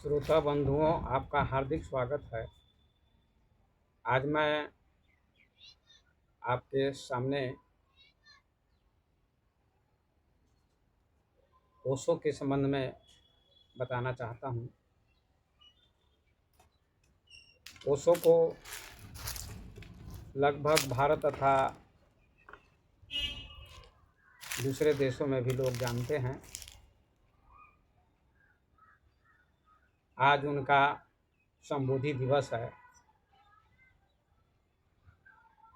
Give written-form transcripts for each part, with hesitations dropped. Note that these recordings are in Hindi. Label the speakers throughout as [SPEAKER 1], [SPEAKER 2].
[SPEAKER 1] श्रोता बंधुओं, आपका हार्दिक स्वागत है। आज मैं आपके सामने ओशो के संबंध में बताना चाहता हूँ। ओशो को लगभग भारत तथा दूसरे देशों में भी लोग जानते हैं। आज उनका संबोधि दिवस है।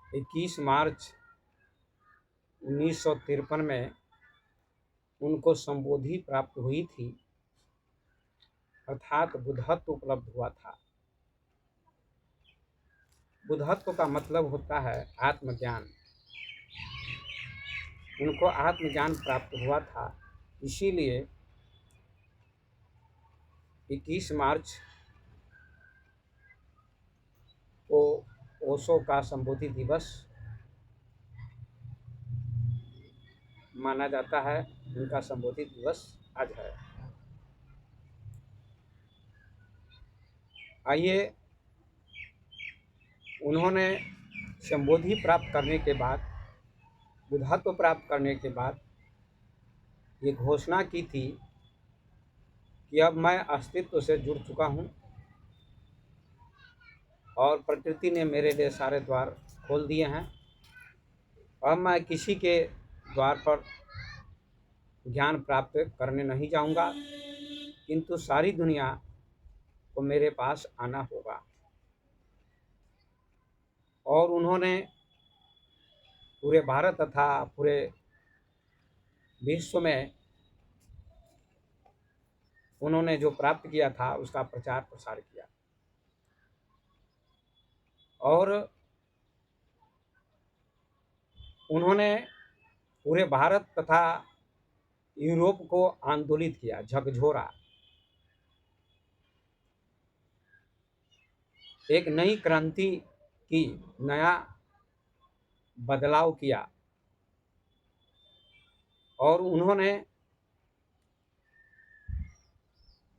[SPEAKER 1] 21 मार्च 1953 में उनको संबोधि प्राप्त हुई थी, अर्थात बुद्धत्व उपलब्ध हुआ था। बुद्धत्व का मतलब होता है आत्मज्ञान। उनको आत्मज्ञान प्राप्त हुआ था, इसीलिए 21 मार्च को ओशो का संबोधि दिवस माना जाता है। उनका संबोधि दिवस आज है। आइए, उन्होंने संबोधि प्राप्त करने के बाद, बुद्धत्व प्राप्त करने के बाद ये घोषणा की थी कि अब मैं अस्तित्व से जुड़ चुका हूँ और प्रकृति ने मेरे लिए सारे द्वार खोल दिए हैं। अब मैं किसी के द्वार पर ज्ञान प्राप्त करने नहीं जाऊंगा, किंतु सारी दुनिया को मेरे पास आना होगा। और उन्होंने पूरे भारत तथा पूरे विश्व में उन्होंने जो प्राप्त किया था उसका प्रचार प्रसार किया। और उन्होंने पूरे भारत तथा यूरोप को आंदोलित किया, झकझोरा। एक नई क्रांति की, नया बदलाव किया। और उन्होंने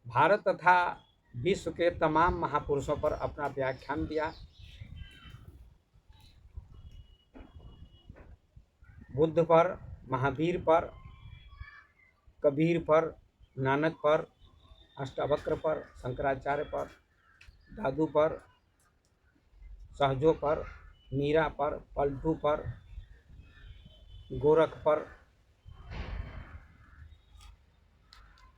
[SPEAKER 1] भारत तथा विश्व के तमाम महापुरुषों पर अपना व्याख्यान दिया। बुद्ध पर, महावीर पर, कबीर पर, नानक पर, अष्टावक्र पर, शंकराचार्य पर, दादू पर, सहजो पर, मीरा पर, पलटू पर, गोरख पर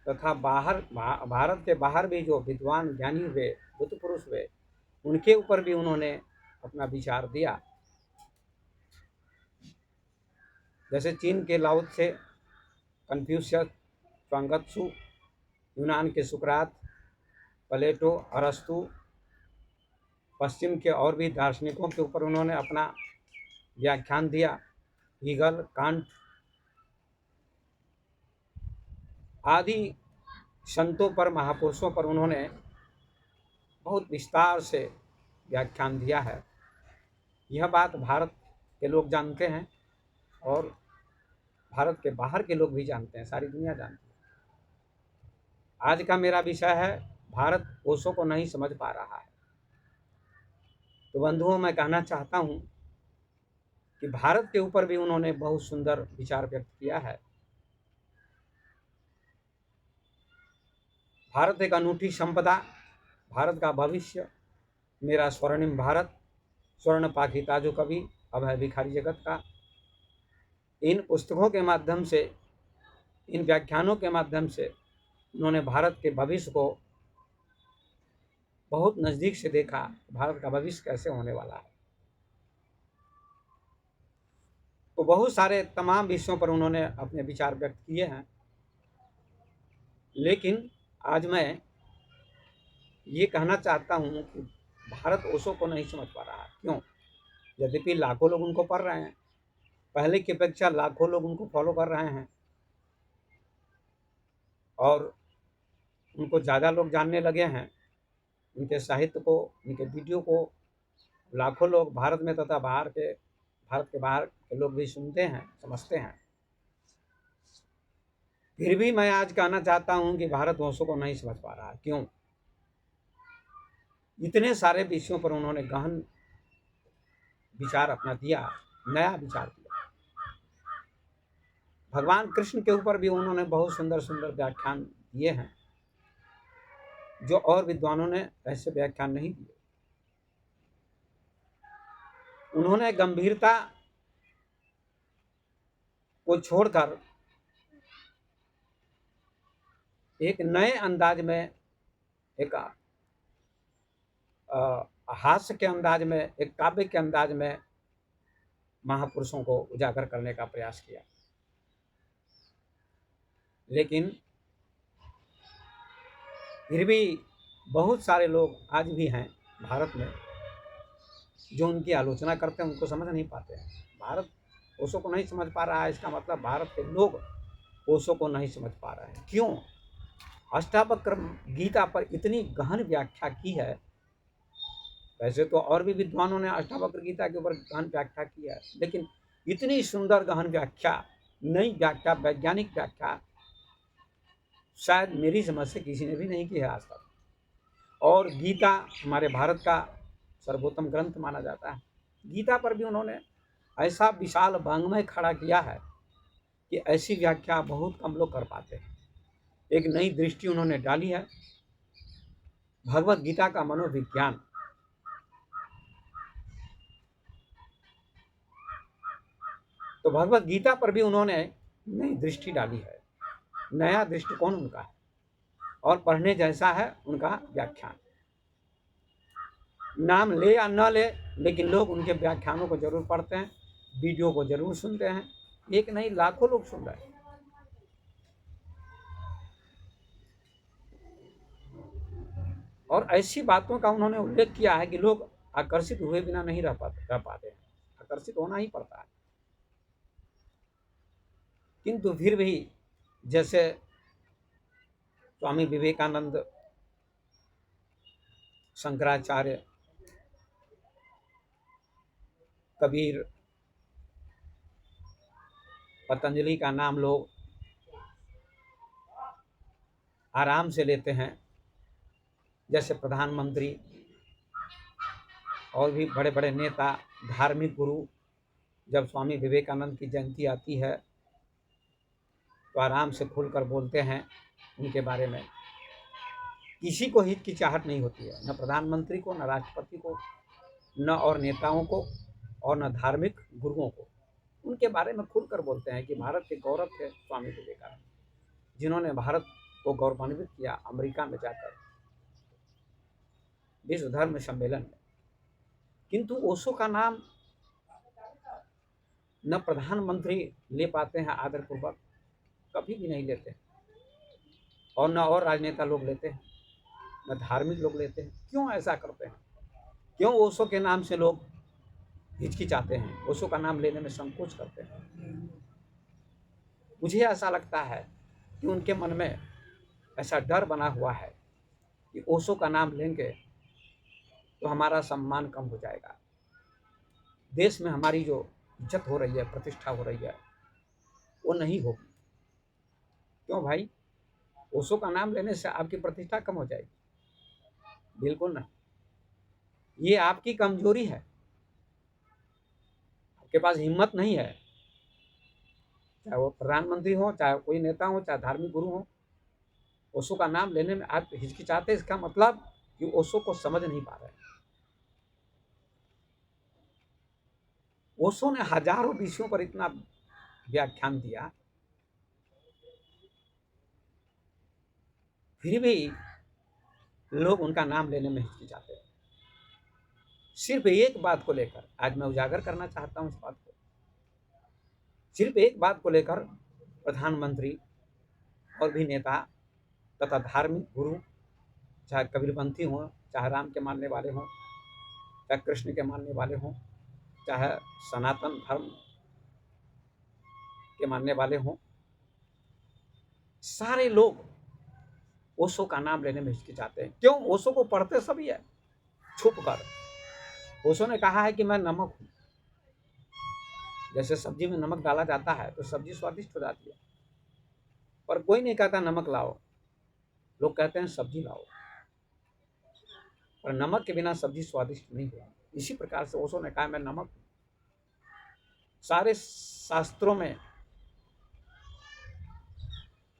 [SPEAKER 1] तथा भारत के बाहर भी जो विद्वान ज्ञानी हुए, बुद्ध पुरुष हुए, उनके ऊपर भी उन्होंने अपना विचार दिया। जैसे चीन के लाओ त्से, कन्फ्यूशियस, त्सांगत्सु, यूनान के सुकरात, प्लेटो, अरस्तु, पश्चिम के और भी दार्शनिकों के ऊपर उन्होंने अपना व्याख्यान दिया। हीगल, कांट आदि संतों पर, महापुरुषों पर उन्होंने बहुत विस्तार से व्याख्यान दिया है। यह बात भारत के लोग जानते हैं और भारत के बाहर के लोग भी जानते हैं, सारी दुनिया जानती है। आज का मेरा विषय है, भारत ओशो को नहीं समझ पा रहा है। तो बंधुओं, मैं कहना चाहता हूँ कि भारत के ऊपर भी उन्होंने बहुत सुंदर विचार व्यक्त किया है। भारत एक अनूठी संपदा, भारत का भविष्य, मेरा स्वर्णिम भारत, स्वर्ण पाखिता जो कवि, अब है भिखारी जगत का। इन पुस्तकों के माध्यम से, इन व्याख्यानों के माध्यम से उन्होंने भारत के भविष्य को बहुत नज़दीक से देखा। भारत का भविष्य कैसे होने वाला है। तो बहुत सारे तमाम विषयों पर उन्होंने अपने विचार व्यक्त किए हैं। लेकिन आज मैं ये कहना चाहता हूँ कि भारत ओशो को नहीं समझ पा रहा है। क्यों? यद्यपि लाखों लोग उनको पढ़ रहे हैं, पहले की अपेक्षा लाखों लोग उनको फॉलो कर रहे हैं और उनको ज़्यादा लोग जानने लगे हैं। उनके साहित्य को, उनके वीडियो को लाखों लोग भारत में तथा भारत के बाहर के लोग भी सुनते हैं, समझते हैं। फिर भी मैं आज कहना चाहता हूं कि भारत ओशो को नहीं समझ पा रहा है। क्यों? इतने सारे विषयों पर उन्होंने गहन विचार अपना दिया, नया विचार दिया। भगवान कृष्ण के ऊपर भी उन्होंने बहुत सुंदर सुंदर व्याख्यान दिए हैं, जो और विद्वानों ने ऐसे व्याख्यान नहीं दिए। उन्होंने गंभीरता को छोड़कर एक नए अंदाज में, एक हास्य के अंदाज में, एक काव्य के अंदाज में महापुरुषों को उजागर करने का प्रयास किया। लेकिन फिर भी बहुत सारे लोग आज भी हैं भारत में जो उनकी आलोचना करते हैं, उनको समझ नहीं पाते हैं। भारत ओशो को नहीं समझ पा रहा है, इसका मतलब भारत के लोग ओशो को नहीं समझ पा रहे हैं। क्यों? अष्टावक्र गीता पर इतनी गहन व्याख्या की है। वैसे तो और भी विद्वानों ने अष्टावक्र गीता के ऊपर गहन व्याख्या की है, लेकिन इतनी सुंदर गहन व्याख्या, नई व्याख्या, वैज्ञानिक व्याख्या शायद मेरी समझ से किसी ने भी नहीं की है आज तक। और गीता हमारे भारत का सर्वोत्तम ग्रंथ माना जाता है। गीता पर भी उन्होंने ऐसा विशाल वाङ्मय खड़ा किया है कि ऐसी व्याख्या बहुत कम लोग कर पाते हैं। एक नई दृष्टि उन्होंने डाली है, भगवत गीता का मनोविज्ञान। तो भगवत गीता पर भी उन्होंने नई दृष्टि डाली है, नया दृष्टिकोण उनका है, और पढ़ने जैसा है उनका व्याख्यान। नाम ले या न ले, लेकिन लोग उनके व्याख्यानों को जरूर पढ़ते हैं, वीडियो को जरूर सुनते हैं। एक नहीं, लाखों लोग सुन रहे हैं। और ऐसी बातों का उन्होंने उल्लेख किया है कि लोग आकर्षित हुए बिना नहीं रह पाते हैं। आकर्षित होना ही पड़ता है। किंतु फिर भी जैसे स्वामी विवेकानंद, शंकराचार्य, कबीर, पतंजलि का नाम लोग आराम से लेते हैं, जैसे प्रधानमंत्री और भी बड़े बड़े नेता, धार्मिक गुरु, जब स्वामी विवेकानंद की जयंती आती है तो आराम से खुलकर बोलते हैं उनके बारे में। किसी को हिचकिचाहट नहीं होती है, न प्रधानमंत्री को, न राष्ट्रपति को, न और नेताओं को, और न धार्मिक गुरुओं को। उनके बारे में खुलकर बोलते हैं कि भारत के गौरव थे स्वामी विवेकानंद, जिन्होंने भारत को गौरवान्वित किया अमेरिका में जाकर विश्व धर्म सम्मेलन में। किंतु ओशो का नाम न प्रधानमंत्री ले पाते हैं आदरपूर्वक, कभी भी नहीं लेते, और न और राजनेता लोग लेते हैं, न धार्मिक लोग लेते हैं। क्यों ऐसा करते हैं? क्यों ओशो के नाम से लोग हिचकिचाते हैं, ओशो का नाम लेने में संकोच करते हैं? मुझे ऐसा लगता है कि उनके मन में ऐसा डर बना हुआ है कि ओशो का नाम लेंगे तो हमारा सम्मान कम हो जाएगा, देश में हमारी जो इज्जत हो रही है, प्रतिष्ठा हो रही है, वो नहीं होगी। क्यों भाई? ओशो का नाम लेने से आपकी प्रतिष्ठा कम हो जाएगी? बिल्कुल नहीं। ये आपकी कमजोरी है, आपके पास हिम्मत नहीं है। चाहे वो प्रधानमंत्री हो, चाहे कोई नेता हो, चाहे धार्मिक गुरु हो, ओशो का नाम लेने में आप हिचकिचाते, इसका मतलब कि ओशो को समझ नहीं पा रहे हैं। ओशो ने हजारों विषयों पर इतना व्याख्यान दिया, फिर भी लोग उनका नाम लेने में हिचकिचाते हैं। सिर्फ एक बात को लेकर आज मैं उजागर करना चाहता हूं इस बात को। सिर्फ एक बात को लेकर प्रधानमंत्री और भी नेता तथा धार्मिक गुरु, चाहे कबीरपंथी हों, चाहे राम के मानने वाले हों, चाहे कृष्ण के मानने वाले हों, चाहे सनातन धर्म के मानने वाले हों, सारे लोग ओशो का नाम लेने में हिचकिचाते हैं। क्यों? ओशो को पढ़ते सभी है छुप कर। ओशो ने कहा है कि मैं नमक हूं। जैसे सब्जी में नमक डाला जाता है तो सब्जी स्वादिष्ट हो जाती है, पर कोई नहीं कहता नमक लाओ, लोग कहते हैं सब्जी लाओ। पर नमक के बिना सब्जी स्वादिष्ट नहीं हुआ। इसी प्रकार से ओशो ने कहा मैं नमक हूं। सारे शास्त्रों में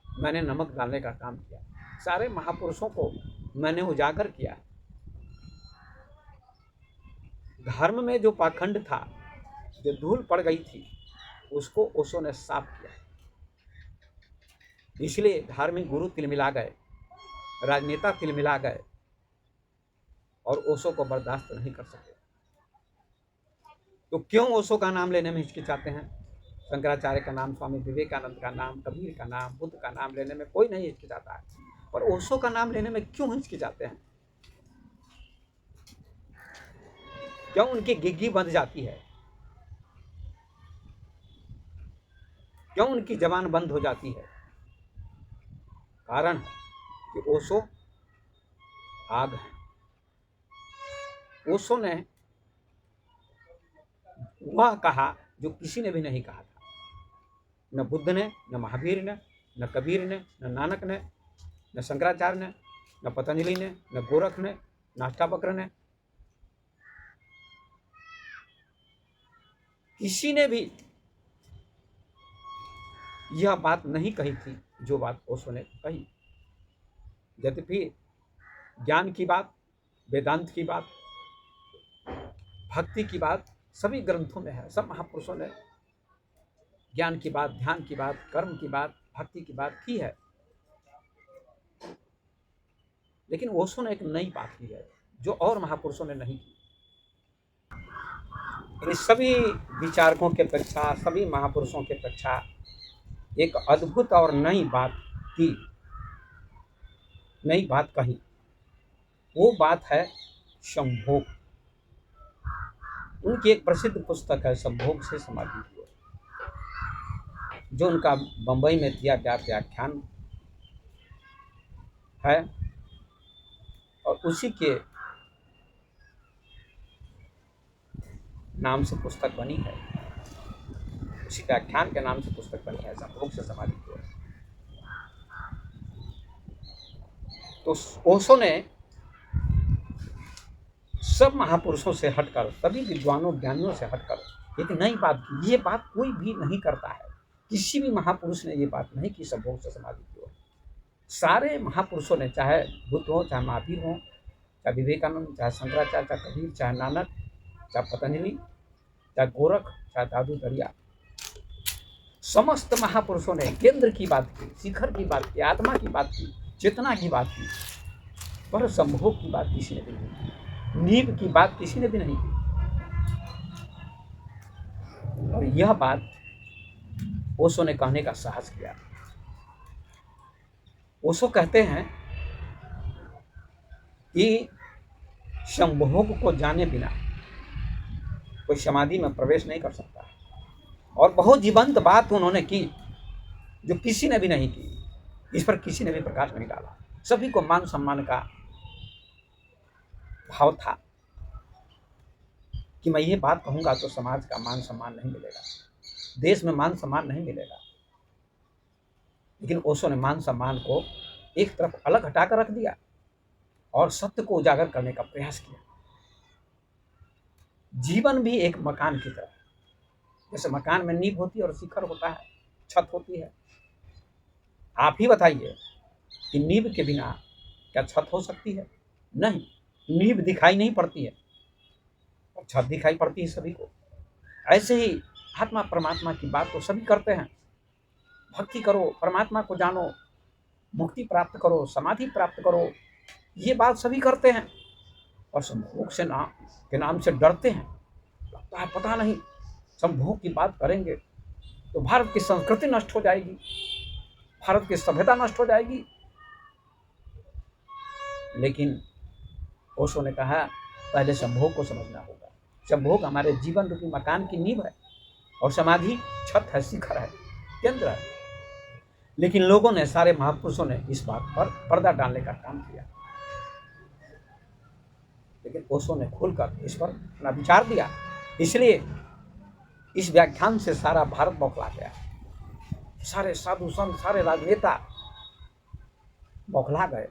[SPEAKER 1] मैंने नमक डालने का काम किया, सारे महापुरुषों को मैंने उजागर किया। धर्म में जो पाखंड था, जो धूल पड़ गई थी, उसको ओशो ने साफ किया। इसलिए धार्मिक गुरु तिलमिला गए, राजनेता तिलमिला गए और ओशो को बर्दाश्त नहीं कर सके। तो क्यों ओशो का नाम लेने में हिचकिचाते हैं? शंकराचार्य का नाम, स्वामी विवेकानंद का नाम, कबीर का नाम, बुद्ध का नाम लेने में कोई नहीं हिचकिचाता है, पर ओशो का नाम लेने में क्यों हिचकिचाते हैं? क्यों उनकी गिग्गी बंध जाती है? क्यों उनकी जबान बंद हो जाती है? कारण है कि ओशो आग है। ओशो ने वह कहा जो किसी ने भी नहीं कहा था। न बुद्ध ने, न महावीर ने, न कबीर ने, न नानक ने, न शंकराचार्य ने, न पतंजलि ने, न गोरख ने, न अष्टावक्र ने, किसी ने भी यह बात नहीं कही थी जो बात ओशो ने कही। यद्यपि ज्ञान की बात, वेदांत की बात, भक्ति की बात सभी ग्रंथों में है। सब महापुरुषों ने ज्ञान की बात, ध्यान की बात, कर्म की बात, भक्ति की बात की है, लेकिन ओशो ने एक नई बात की है जो और महापुरुषों ने नहीं की। इन सभी विचारकों के अपेक्षा, सभी महापुरुषों के अपेक्षा एक अद्भुत और नई बात की, नई बात कही। वो बात है संभोग। उनकी एक प्रसिद्ध पुस्तक है संभोग से समाधि की ओर, जो उनका बंबई में दिया गया व्याख्यान है और उसी के नाम से पुस्तक बनी है। उसी व्याख्यान के नाम से पुस्तक बनी है, संभोग से समाधि की ओर। तो ओशो ने सब महापुरुषों से हटकर, सभी विद्वानों ज्ञानियों से हटकर एक नई बात की। ये बात कोई भी नहीं करता है, किसी भी महापुरुष ने ये बात नहीं की संभोग से समाधि की ओर। सारे महापुरुषों ने, चाहे बुद्ध हो, चाहे महावीर हो, चाहे विवेकानंद, चाहे शंकराचार्य, चाहे कबीर, चाहे नानक, चाहे पतंजलि, चाहे गोरख, चाहे दादू दरिया, समस्त महापुरुषों ने केंद्र की बात की, शिखर की बात की, आत्मा की बात की, चेतना की बात की, पर संभोग की बात किसी ने भी नहीं की, नींव की बात किसी ने भी नहीं की। और यह बात ओशो ने कहने का साहस किया। ओशो कहते हैं कि संभोग को जाने बिना कोई समाधि में प्रवेश नहीं कर सकता। और बहुत जीवंत बात उन्होंने की जो किसी ने भी नहीं की। इस पर किसी ने भी प्रकाश नहीं डाला। सभी को मान सम्मान का भाव था कि मैं ये बात कहूंगा तो समाज का मान सम्मान नहीं मिलेगा, देश में मान सम्मान नहीं मिलेगा। लेकिन ओशो ने मान सम्मान को एक तरफ अलग हटाकर रख दिया और सत्य को उजागर करने का प्रयास किया। जीवन भी एक मकान की तरह, जैसे मकान में नींव होती है और शिखर होता है, छत होती है। आप ही बताइए कि नींव के बिना क्या छत हो सकती है? नहीं। नींव दिखाई नहीं पड़ती है और छत दिखाई पड़ती है सभी को। ऐसे ही आत्मा परमात्मा की बात तो सभी करते हैं। भक्ति करो, परमात्मा को जानो, मुक्ति प्राप्त करो, समाधि प्राप्त करो, ये बात सभी करते हैं। और संभोग से के नाम से डरते हैं। लगता है पता नहीं संभोग की बात करेंगे तो भारत की संस्कृति नष्ट हो जाएगी, भारत की सभ्यता नष्ट हो जाएगी। लेकिन ओशो ने कहा पहले संभोग को समझना होगा। संभोग हमारे जीवन रूपी मकान की नींव है और समाधि छत है, शिखर है, केंद्र है। लेकिन लोगों ने, सारे महापुरुषों ने इस बात पर पर्दा डालने का काम किया। लेकिन ओशो ने खुलकर इस पर अपना विचार दिया। इसलिए इस व्याख्यान से सारा भारत बौखला गया। सारे साधु संत, सारे राजनेता बौखला गए।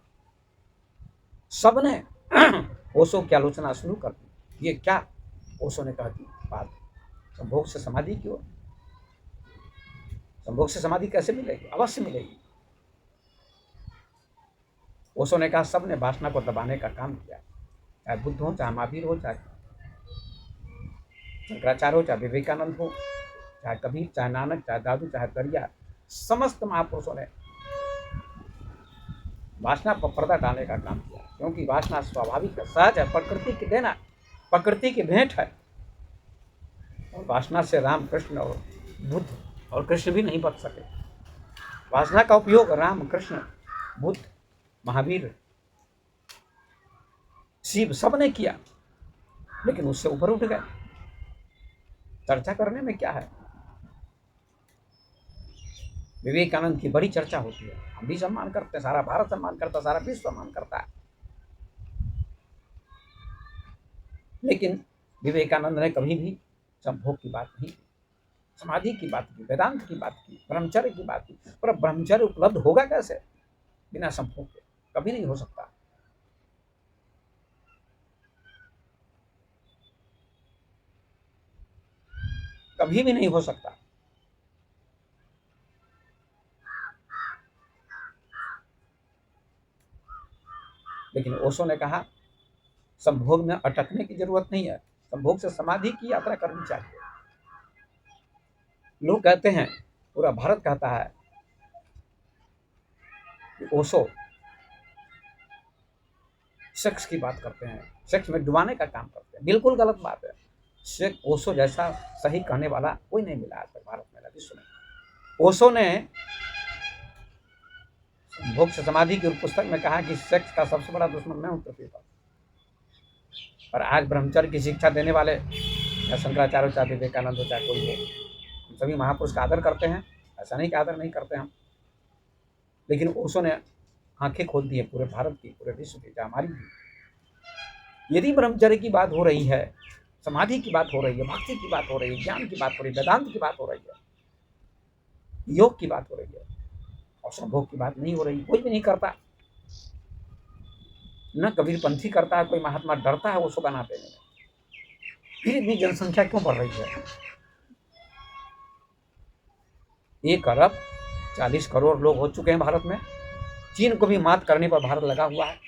[SPEAKER 1] सबने ओशो की आलोचना शुरू कर दी। ये क्या? ओशो ने कहा कि बात संभोग से समाधि की ओर। संभोग से समाधि कैसे मिलेगी? अवश्य मिलेगी। ओशो ने कहा सबने वासना को दबाने का काम किया, चाहे बुद्ध हो, चाहे महावीर हो, चाहे शंकराचार्य हो, चाहे विवेकानंद हो, चाहे कबीर, चाहे नानक, चाहे दादू, चाहे दरिया, समस्त महापुरुषों ने वासना पर पर्दा डालने का काम किया, क्योंकि वासना स्वाभाविक है, सहज है, प्रकृति की देना, प्रकृति की भेंट है। और वासना से राम, कृष्ण और बुद्ध और कृष्ण भी नहीं बच सके। वासना का उपयोग राम, कृष्ण, बुद्ध, महावीर, शिव सब ने किया, लेकिन उससे ऊपर उठ गए। चर्चा करने में क्या है? विवेकानंद की बड़ी चर्चा होती है, हम भी सम्मान करते हैं, सारा भारत सम्मान करता है, सारा विश्व सम्मान करता है। लेकिन विवेकानंद ने कभी भी संभोग की बात नहीं की, समाधि की बात की, वेदांत की बात की, ब्रह्मचर्य की बात की। पर ब्रह्मचर्य उपलब्ध होगा कैसे बिना संभोग के? कभी नहीं हो सकता। कभी भी नहीं हो सकता। लेकिन ओशो ने कहा संभोग में अटकने की जरूरत नहीं है, संभोग से समाधि की यात्रा करनी चाहिए। लोग कहते हैं, पूरा भारत कहता है कि ओशो सेक्स की बात करते हैं, सेक्स में डुबाने का काम करते हैं। बिल्कुल गलत बात है। ओशो जैसा सही कहने वाला कोई नहीं मिला आज तक भारत में, विश्व में। ओशो ने भोग से समाधि की पुस्तक में कहा कि सेक्स का सबसे बड़ा दुश्मन मैं हूं पृथ्वी पर। और आज ब्रह्मचर्य की शिक्षा देने वाले, चाहे शंकराचार्य हो, चाहे विवेकानंद हो, चाहे कोई हो, हम सभी महापुरुष का आदर करते हैं, ऐसा नहीं कि आदर नहीं करते हम। लेकिन ओशो ने आंखें खोल दी है पूरे भारत की, पूरे विश्व की, चाहे हमारी भी। यदि ब्रह्मचर्य की बात हो रही है, समाधि की बात हो रही है, भक्ति की बात हो रही है, ज्ञान की बात हो रही है, वेदांत की बात हो रही है, योग की बात हो रही है, और संभोग की बात नहीं हो रही, कोई भी नहीं करता। न कबीरपंथी करता है, कोई महात्मा डरता है ओशो का नाम लेने में। फिर इतनी जनसंख्या क्यों बढ़ रही है? 1 अरब 40 करोड़ लोग हो चुके हैं भारत में। चीन को भी मात करने पर भारत लगा हुआ है।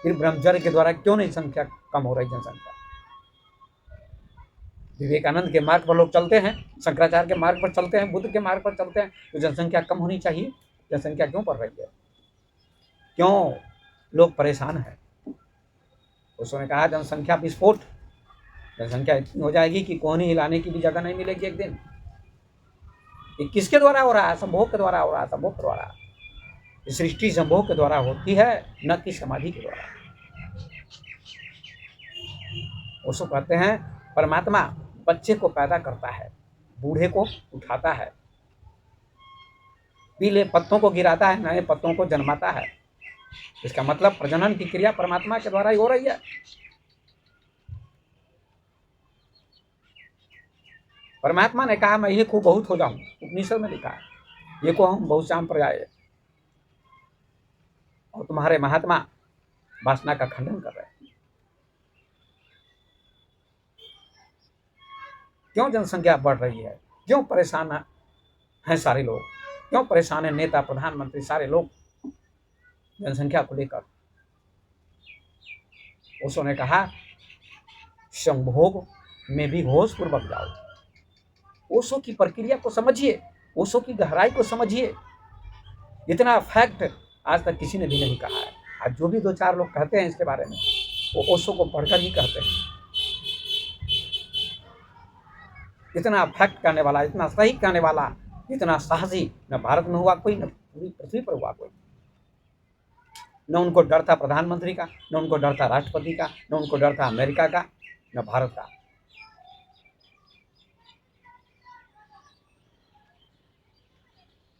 [SPEAKER 1] फिर ब्रह्मचर्य के द्वारा क्यों नहीं संख्या कम हो रही, जनसंख्या? विवेकानंद के मार्ग पर लोग चलते हैं, शंकराचार्य के मार्ग पर चलते हैं, बुद्ध के मार्ग पर चलते हैं, तो जनसंख्या कम होनी चाहिए। जनसंख्या क्यों बढ़ रही है? क्यों लोग परेशान हैं? उसने कहा जनसंख्या विस्फोट, जनसंख्या इतनी हो जाएगी कि कोहनी हिलाने की भी जगह नहीं मिलेगी एक दिन। ये किसके द्वारा हो रहा है? संभोग के द्वारा हो रहा है, संभोग के द्वारा। सृष्टि संभोग के द्वारा होती है, न कि समाधि के द्वारा। उसको कहते हैं परमात्मा बच्चे को पैदा करता है, बूढ़े को उठाता है, पीले पत्तों को गिराता है, नए पत्तों को जन्माता है। इसका मतलब प्रजनन की क्रिया परमात्मा के द्वारा ही हो रही है। परमात्मा ने कहा मैं ये को बहुत हो जाऊं, उपनिषद में लिखा है, ये को हम बहुत शाम पर आए, और तुम्हारे महात्मा वासना का खंडन कर रहे हैं। क्यों जनसंख्या बढ़ रही है? क्यों परेशान हैं सारे लोग? क्यों परेशान है नेता, प्रधानमंत्री, सारे लोग जनसंख्या को लेकर? ओशो ने कहा संभोग में भी होश पूर्वक जाओ। ओशो की प्रक्रिया को समझिए, ओशो की गहराई को समझिए। इतना फैक्ट आज तक किसी ने भी नहीं कहा है। आज जो भी 2-4 लोग कहते हैं इसके बारे में, वो ओशो को पढ़कर ही कहते हैं। इतना फैक्ट कहने वाला, इतना सही कहने वाला, इतना साहसी न भारत में हुआ कोई, न पूरी पृथ्वी पर हुआ कोई। न उनको डर था प्रधानमंत्री का, न उनको डर था राष्ट्रपति का, न उनको डर था अमेरिका का, न भारत का।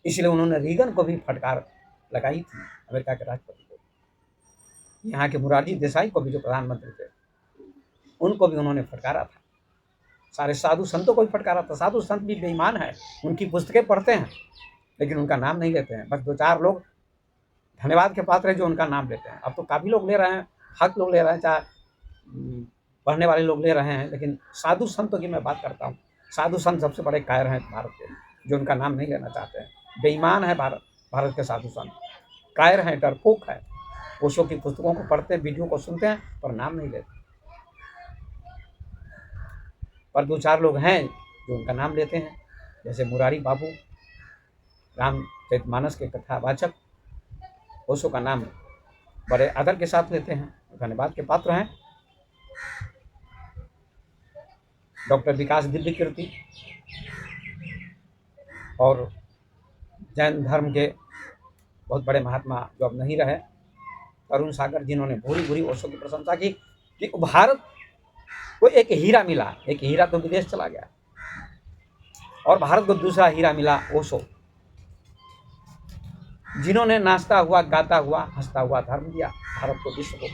[SPEAKER 1] इसलिए उन्होंने रीगन को भी फटकार लगाई थी, अमेरिका के राष्ट्रपति को। यहाँ के मुरारजी देसाई को भी, जो प्रधानमंत्री थे, उनको भी उन्होंने फटकारा था। सारे साधु संतों को भी फटकारा था। साधु संत भी बेईमान है, उनकी पुस्तकें पढ़ते हैं लेकिन उनका नाम नहीं लेते हैं। बस 2-4 लोग धन्यवाद के पात्र हैं जो उनका नाम लेते हैं। अब तो काफ़ी लोग ले रहे हैं, हक लोग ले रहे हैं, चाहे पढ़ने वाले लोग ले रहे हैं, लेकिन साधु संतों की मैं बात करता हूँ। साधु संत सबसे बड़े कायर हैं भारत के, जो उनका नाम नहीं लेना चाहते हैं। बेईमान है भारत के साधु संत, कायर हैं, डरपोक है। ओशो की पुस्तकों को पढ़ते, वीडियो को सुनते हैं, पर नाम नहीं लेते। पर 2-4 लोग हैं जो उनका नाम लेते हैं, जैसे मुरारी बाबू, रामचरितमानस के कथावाचक ओशो का नाम बड़े आदर के साथ लेते हैं, धन्यवाद के पात्र हैं। डॉक्टर विकास दिव्य कीर्ति और जैन धर्म के बहुत बड़े महात्मा जो अब नहीं रहे, तरुण सागर, जिन्होंने भूरी भूरी ओशो की प्रशंसा की कि भारत को एक हीरा मिला। एक हीरा तो विदेश चला गया और भारत को दूसरा हीरा मिला, ओशो, जिन्होंने नाचता हुआ, गाता हुआ, हंसता हुआ धर्म दिया भारत को, विश्व को।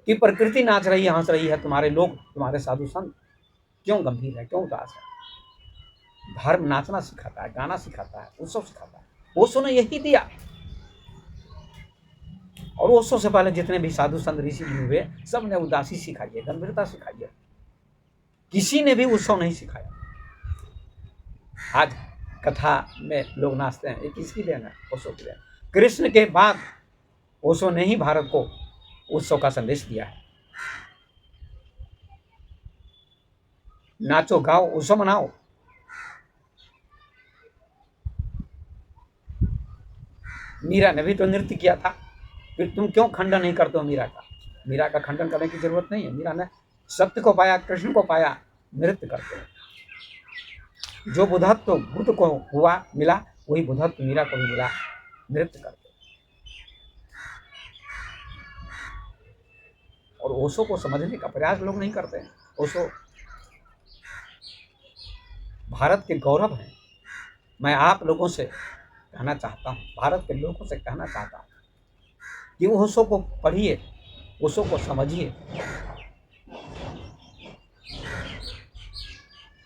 [SPEAKER 1] कि प्रकृति नाच रही है, हंस रही है, तुम्हारे लोग, तुम्हारे साधु संत क्यों गंभीर है, क्यों उदास है? धर्म नाचना सिखाता है, गाना सिखाता है, उत्सव सिखाता है। ओशो ने यही दिया। और ओशो से पहले जितने भी साधु संत ऋषि हुए, सब ने उदासी सिखाई है, गंभीरता सिखाई है। किसी ने भी उत्सव नहीं सिखाया। आज कथा में लोग नाचते हैं, ये किसकी देन है? ओशो की देन। कृष्ण के बाद ओशो ने ही भारत को उत्सव का संदेश दिया है। नाचो गाओ, उत्सव मनाओ। मीरा ने भी तो नृत्य किया था, फिर तुम क्यों खंडन नहीं करते हो मीरा का? मीरा का खंडन करने की जरूरत नहीं है। मीरा ने सत्य को पाया, कृष्ण को पाया, नृत्य करते हैं। जो बुद्धत्व बुद्ध को हुआ, मिला, वही बुद्धत्व मीरा को भी मिला, नृत्य करते। और ओशो को समझने का प्रयास लोग नहीं करते हैं। ओशो भारत के गौरव हैं। मैं आप लोगों से कहना चाहता हूँ, भारत के लोगों से कहना चाहता हूँ कि ओशो को पढ़िए, ओशो को समझिए।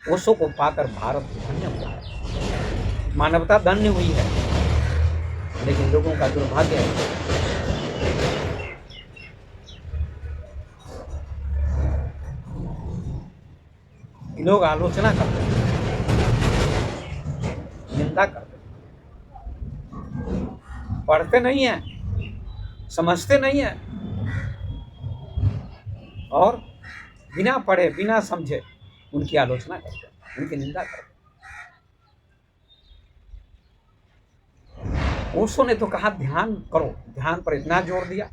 [SPEAKER 1] ओशो को पाकर भारत धन्य हुआ है, मानवता धन्य हुई है। लेकिन लोगों का दुर्भाग्य है, लोग आलोचना करते हैं, निंदा करते हैं, पढ़ते नहीं हैं, समझते नहीं हैं, और बिना पढ़े, बिना समझे उनकी आलोचना करते हैं, उनकी निंदा करते हैं। ओशो ने तो कहा ध्यान करो, ध्यान पर इतना जोर दिया।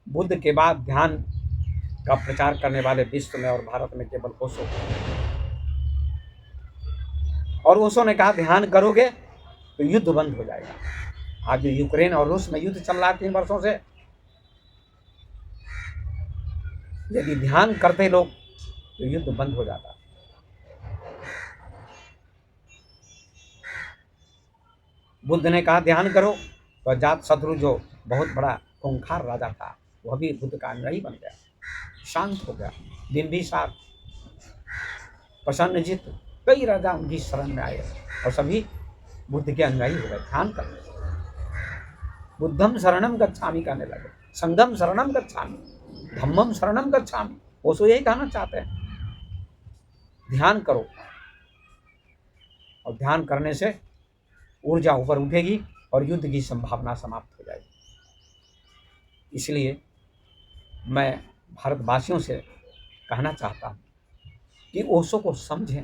[SPEAKER 1] बुद्ध के बाद ध्यान का प्रचार करने वाले विश्व में और भारत में केवल ओशो। और ओशो ने कहा ध्यान करोगे तो युद्ध बंद हो जाएगा। आज जो यूक्रेन और रूस में युद्ध चल रहा है 3 वर्षों से, यदि ध्यान करते लोग तो युद्ध बंद हो जाता। बुद्ध ने कहा ध्यान करो, तो अजात शत्रु जो बहुत बड़ा खूंखार राजा था, वह भी बुद्ध का अनुयायी बन गया, शांत हो गया। बिंबिसार, प्रसन्नजित, कई राजा उनकी शरण में आए और सभी बुद्ध के अनुयायी हो गए ध्यान करने से। बुद्धम शरणम गच्छामि कहने लगे, संघम शरणम गच्छामि, धम्मम शरणम गच्छामि। ओशो यही कहना चाहते हैं, ध्यान करो, और ध्यान करने से ऊर्जा ऊपर उठेगी और युद्ध की संभावना समाप्त हो जाएगी। इसलिए मैं भारतवासियों से कहना चाहता हूँ कि ओशो को समझें।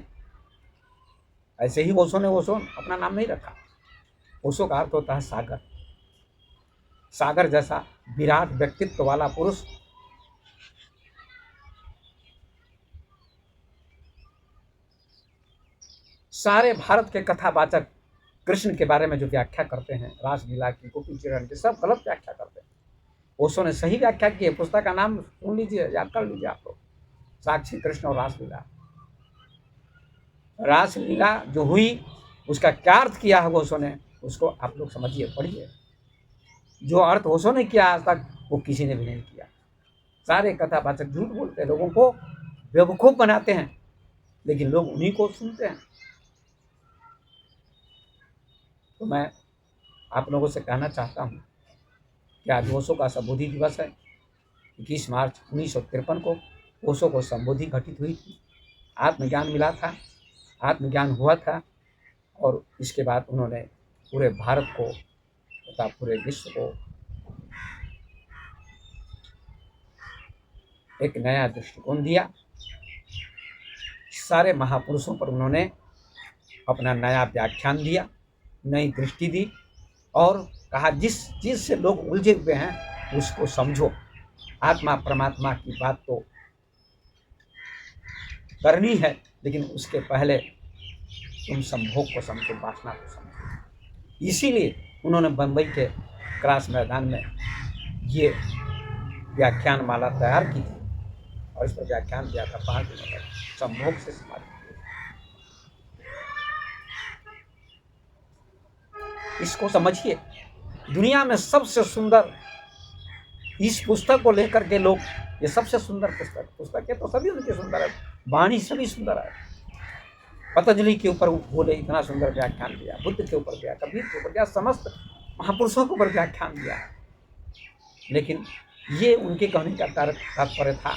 [SPEAKER 1] ऐसे ही ओशो ने ओशो अपना नाम नहीं रखा। ओशो का अर्थ होता है सागर। सागर जैसा विराट व्यक्तित्व वाला पुरुष सारे भारत के कथावाचक कृष्ण के बारे में जो व्याख्या करते हैं, रासलीला की, गोपी चिरण की, सब गलत व्याख्या करते हैं। ओशो ने सही व्याख्या की है। पुस्तक का नाम सुन लीजिए, याद कर लीजिए आप लोग, साक्षी कृष्ण और रासलीला। रासलीला जो हुई उसका क्या अर्थ किया है ओशो ने, उसको आप लोग समझिए, पढ़िए। जो अर्थ ओशो ने किया आज तक वो किसी ने भी नहीं किया। सारे कथावाचक झूठ बोलते हैं, लोगों को बेवकूफ बनाते हैं, लेकिन लोग उन्हीं को सुनते हैं। तो मैं आप लोगों से कहना चाहता हूँ कि आज ओशो का संबोधि दिवस है। 21 मार्च 1953 को ओशो को संबोधि घटित हुई थी, आत्मज्ञान मिला था, आत्मज्ञान हुआ था और इसके बाद उन्होंने पूरे भारत को तथा पूरे विश्व को एक नया दृष्टिकोण दिया। सारे महापुरुषों पर उन्होंने अपना नया व्याख्यान दिया, नई दृष्टि दी और कहा जिस चीज़ से लोग उलझे हुए हैं उसको समझो। आत्मा परमात्मा की बात तो करनी है, लेकिन उसके पहले तुम संभोग को समझो, वासना को समझो। इसीलिए उन्होंने बम्बई के क्रास मैदान में ये व्याख्यान माला तैयार की थी और इस पर व्याख्यान दिया था 5 दिनों तक, संभोग से समाधि। इसको समझिए, दुनिया में सबसे सुंदर इस पुस्तक को लेकर के लोग, ये सबसे सुंदर पुस्तकें तो सभी उनकी सुंदर है, वाणी सभी सुंदर है। पतंजलि के ऊपर बोले इतना सुंदर व्याख्यान दिया, बुद्ध के ऊपर दिया, कबीर के ऊपर दिया, समस्त महापुरुषों के ऊपर व्याख्यान दिया है। लेकिन ये उनके कहने का तात्पर्य था,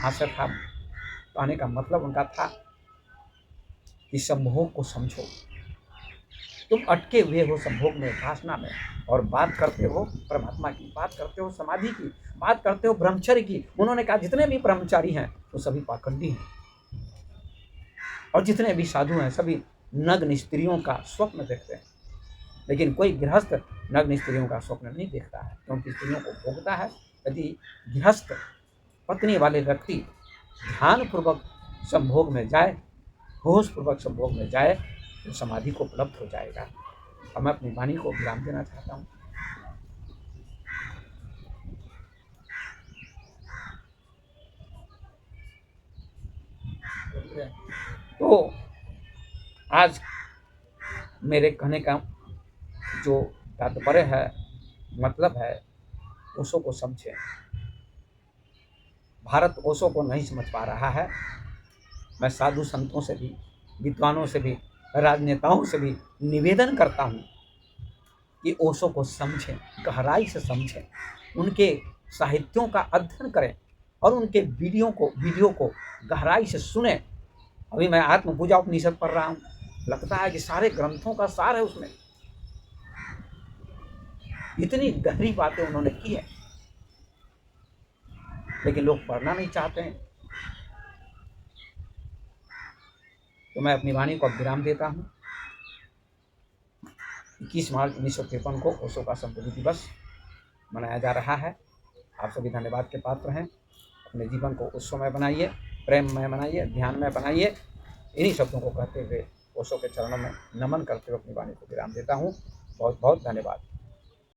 [SPEAKER 1] आशय था, कहने का मतलब उनका था कि संभोग को समझो। तुम अटके हुए हो संभोग में, वासना में, और बात करते हो परमात्मा की, बात करते हो समाधि की, बात करते हो ब्रह्मचर्य की। उन्होंने कहा जितने भी ब्रह्मचारी हैं वो सभी पाखंडी हैं और जितने भी साधु हैं सभी नग्न स्त्रियों का स्वप्न देखते हैं। लेकिन कोई गृहस्थ नग्न स्त्रियों का स्वप्न नहीं देखता है, क्योंकि स्त्रियों को भोगता है। यदि गृहस्थ पत्नी वाले व्यक्ति ध्यानपूर्वक संभोग में जाए, होशपूर्वक संभोग में जाए, तो समाधि को उपलब्ध हो जाएगा। और मैं अपनी वाणी को विराम देना चाहता हूँ। तो आज मेरे कहने का जो तात्पर्य है, मतलब है, ओशो को समझें। भारत ओशो को नहीं समझ पा रहा है। मैं साधु संतों से भी, विद्वानों से भी, राजनेताओं से भी निवेदन करता हूँ कि ओशो को समझें, गहराई से समझें, उनके साहित्यों का अध्ययन करें और उनके वीडियो को गहराई से सुने। अभी मैं आत्म पूजा उपनिषद पढ़ रहा हूँ, लगता है कि सारे ग्रंथों का सार है उसमें, इतनी गहरी बातें उन्होंने की है, लेकिन लोग पढ़ना नहीं चाहते हैं। तो मैं अपनी वाणी को विराम देता हूँ। 21 मार्च 1953 को ओशो का संबोधि दिवस मनाया जा रहा है। आप सभी धन्यवाद के पात्र हैं। अपने जीवन को ओशोमय बनाइए, प्रेममय बनाइए, ध्यानमय बनाइए। इन्हीं शब्दों को कहते हुए ओशो के चरणों में नमन करते हुए अपनी वाणी को विराम देता हूँ। बहुत बहुत धन्यवाद।